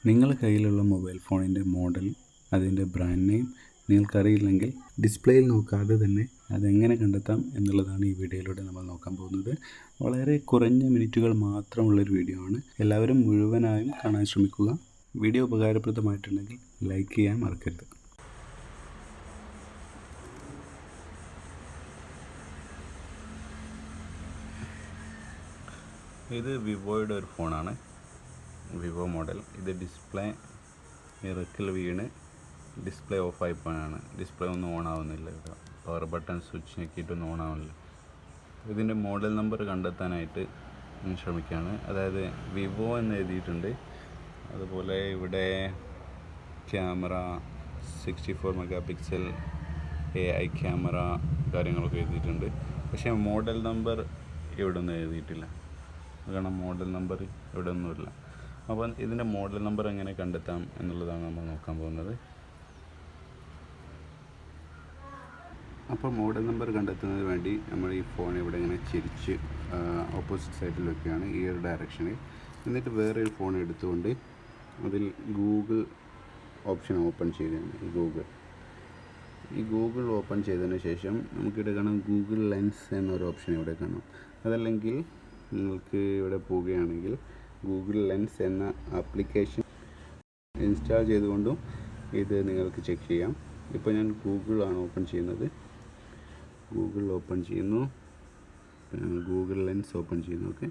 നിങ്ങളുടെ കയ്യിലുള്ള മൊബൈൽ ഫോണിൻ്റെ മോഡൽ, അതിൻ്റെ ബ്രാൻഡ് നെയിം നിങ്ങൾക്കറിയില്ലെങ്കിൽ ഡിസ്പ്ലേയിൽ നോക്കാതെ തന്നെ അതെങ്ങനെ കണ്ടെത്താം എന്നുള്ളതാണ് ഈ വീഡിയോയിലൂടെ നമ്മൾ നോക്കാൻ പോകുന്നത്. വളരെ കുറഞ്ഞ മിനിറ്റുകൾ മാത്രമുള്ളൊരു വീഡിയോ ആണ്. എല്ലാവരും മുഴുവനായും കാണാൻ ശ്രമിക്കുക. വീഡിയോ ഉപകാരപ്രദമായിട്ടുണ്ടെങ്കിൽ ലൈക്ക് ചെയ്യാൻ മറക്കരുത്. ഇത് വിവോയുടെ ഒരു ഫോണാണ്, വിവോ മോഡൽ. ഇത് ഡിസ്പ്ലേ ഇറക്കിൽ വീണ് ഡിസ്പ്ലേ ഓഫായി പോയാണ്. ഡിസ്പ്ലേ ഒന്നും ഓൺ ആവുന്നില്ല. പവർ ബട്ടൺ സ്വിച്ച് ഞെക്കിയിട്ടൊന്നും ഓൺ ആവുന്നില്ല. ഇതിൻ്റെ മോഡൽ നമ്പർ കണ്ടെത്താനായിട്ട് ശ്രമിക്കുകയാണ്. അതായത് വിവോ എന്ന് എഴുതിയിട്ടുണ്ട്. അതുപോലെ ഇവിടെ camera 64 mega pixel AI camera കാര്യങ്ങളൊക്കെ എഴുതിയിട്ടുണ്ട്. പക്ഷേ മോഡൽ നമ്പർ ഇവിടെ ഒന്നും എഴുതിയിട്ടില്ല. കാരണം മോഡൽ നമ്പർ ഇവിടെ ഒന്നുമില്ല. അപ്പോൾ ഇതിൻ്റെ മോഡൽ നമ്പർ എങ്ങനെ കണ്ടെത്താം എന്നുള്ളതാണ് നമ്മൾ നോക്കാൻ പോകുന്നത്. അപ്പോൾ മോഡൽ നമ്പർ കണ്ടെത്തുന്നതിന് വേണ്ടി നമ്മൾ ഈ ഫോൺ ഇവിടെ ഇങ്ങനെ ചിരിച്ച് ഓപ്പോസിറ്റ് സൈഡിൽ വെക്കുകയാണ്, ഈ ഒരു ഡയറക്ഷനിൽ. എന്നിട്ട് വേറൊരു ഫോൺ എടുത്തുകൊണ്ട് അതിൽ ഗൂഗിൾ ഓപ്ഷൻ ഓപ്പൺ ചെയ്യുകയാണ്. ഈ ഗൂഗിൾ ഓപ്പൺ ചെയ്തതിന് ശേഷം നമുക്കിവിടെ കാണാം ഗൂഗിൾ ലെൻസ് എന്നൊരു ഓപ്ഷൻ ഇവിടെ കാണാം. അതല്ലെങ്കിൽ നിങ്ങൾക്ക് ഇവിടെ പോവുകയാണെങ്കിൽ ഗൂഗിൾ ലെൻസ് എന്ന ആപ്ലിക്കേഷൻ ഇൻസ്റ്റാൾ ചെയ്തുകൊണ്ടും ഇത് നിങ്ങൾക്ക് ചെക്ക് ചെയ്യാം. ഇപ്പോൾ ഞാൻ ഗൂഗിളാണ് ഓപ്പൺ ചെയ്യുന്നത്. ഗൂഗിൾ ഓപ്പൺ ചെയ്യുന്നു, ഗൂഗിൾ ലെൻസ് ഓപ്പൺ ചെയ്യുന്നു. ഓക്കെ,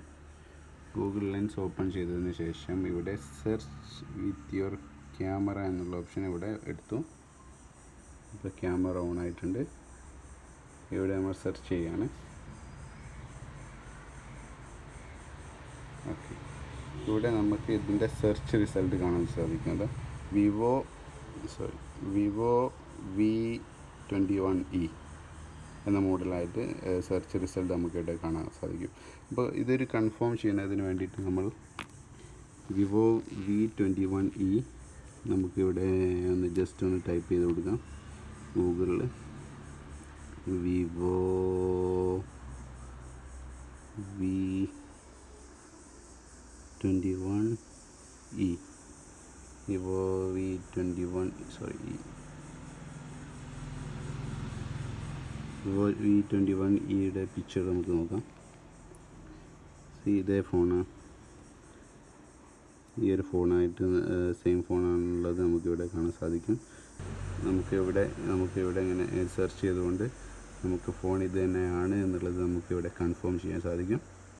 ഗൂഗിൾ ലെൻസ് ഓപ്പൺ ചെയ്തതിന് ശേഷം ഇവിടെ സെർച്ച് വിത്ത് യുവർ ക്യാമറ എന്നുള്ള ഓപ്ഷൻ ഇവിടെ എടുത്തു. ഇപ്പോൾ ക്യാമറ ഓൺ ആയിട്ടുണ്ട്. ഇവിടെ നമ്മൾ സെർച്ച് ചെയ്യാണ്. ഓക്കെ, ഇവിടെ നമുക്ക് ഇതിൻ്റെ സെർച്ച് റിസൾട്ട് കാണാൻ സാധിക്കുന്നത് വിവോ V21e എന്ന മോഡലായിട്ട് സെർച്ച് റിസൾട്ട് നമുക്കിവിടെ കാണാൻ സാധിക്കും. അപ്പോൾ ഇതൊരു കൺഫേം ചെയ്യുന്നതിന് വേണ്ടിയിട്ട് നമ്മൾ വിവോ V21e നമുക്കിവിടെ ജസ്റ്റ് ഒന്ന് ടൈപ്പ് ചെയ്ത് കൊടുക്കാം ഗൂഗിളിൽ. വിവോ V21e വിവോ V21eയുടെ പിക്ചർ നമുക്ക് നോക്കാം. ഇതേ ഫോണാണ്, ഈ ഒരു ഫോണായിട്ട് സെയിം ഫോണാണുള്ളത് നമുക്കിവിടെ കാണാൻ സാധിക്കും. നമുക്കിവിടെ ഇങ്ങനെ സെർച്ച് ചെയ്തുകൊണ്ട് നമുക്ക് ഫോൺ ഇത് തന്നെയാണ് എന്നുള്ളത് നമുക്കിവിടെ കൺഫേം ചെയ്യാൻ സാധിക്കും.